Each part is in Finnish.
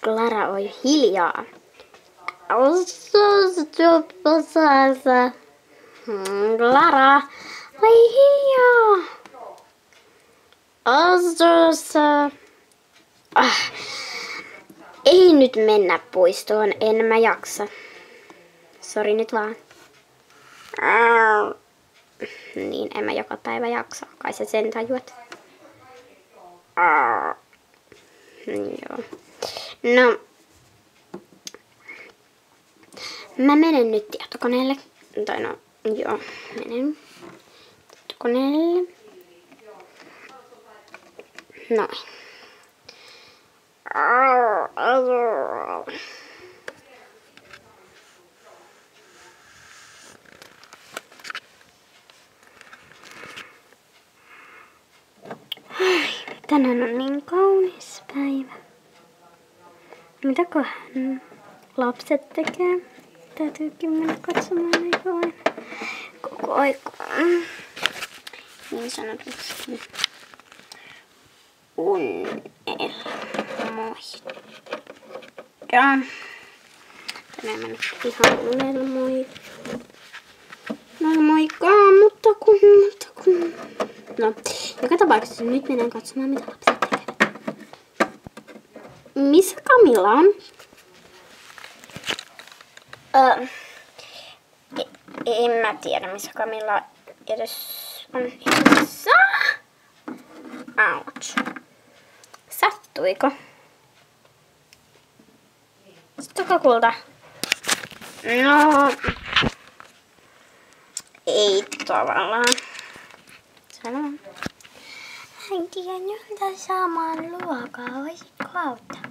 Clara, oi hiljaa. Clara, oi hiljaa. Ei nyt mennä puistoon, en mä jaksa. Sori nyt vaan. Niin, en mä joka päivä jaksa. Kai sä sen tajuat. Joo. No. Mä menen nyt tietokoneelle. Tai no, joo, menen tietokoneelle. Noin. Tänään on niin kaunis päivä. Mitäköhän lapset tekee? Täytyykin mennä katsomaan niitä aina koko aikaa. Niin sanotusti unelmoida. Tänään mä nyt ihan unelmoikaan, mutta kun. No, joka tapauksessa nyt mennään katsomaan, mitä lapset tekevät. Missä Camilla on? En mä tiedä, missä Camilla edes on. Ouch. Sattuiko? Sattuiko kulta? No. Ei tavallaan. Sano. Äiti, jolta saamaan luokaa, voisitko auttaa?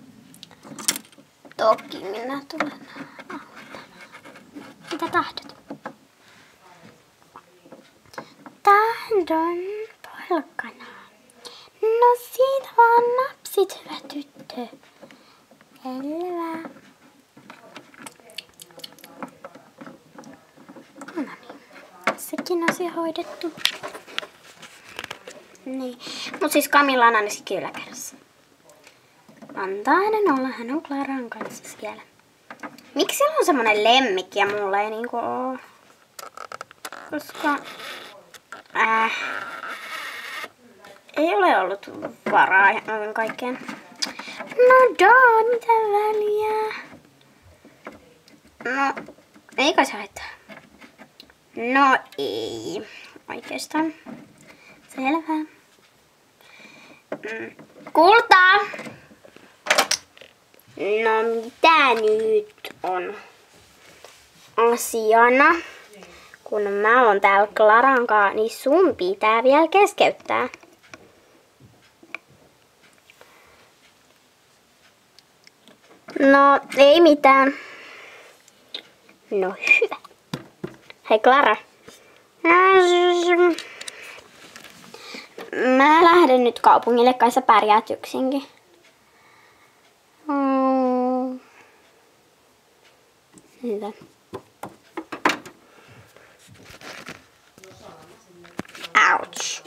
Toki minä tulen auttamaan. Mitä tahdot? Tahdon porkkanaa. No siitä vaan napsit, hyvä tyttö. Selvä. No niin, sekin asia hoidettu. Niin, mut siis Camilla on ainakin yläkerrassa. Antaa hänen olla, hän on Claran kanssa siellä. Miksi sillä on semmonen lemmikki ja mulla ei niinku oo? Koska ei ole ollut varaa kaikkeen. No mitä väliä? No, eikö se haittaa? No ei, oikeastaan. Selvä. Kulta! No mitä nyt on asiana? Kun mä oon täällä Claran kanssa, niin sun pitää vielä keskeyttää. No ei mitään. No hyvä. Hei Clara. Mä lähden nyt kaupungille, kai sä pärjäät yksinkin. Hyvä. Ouch.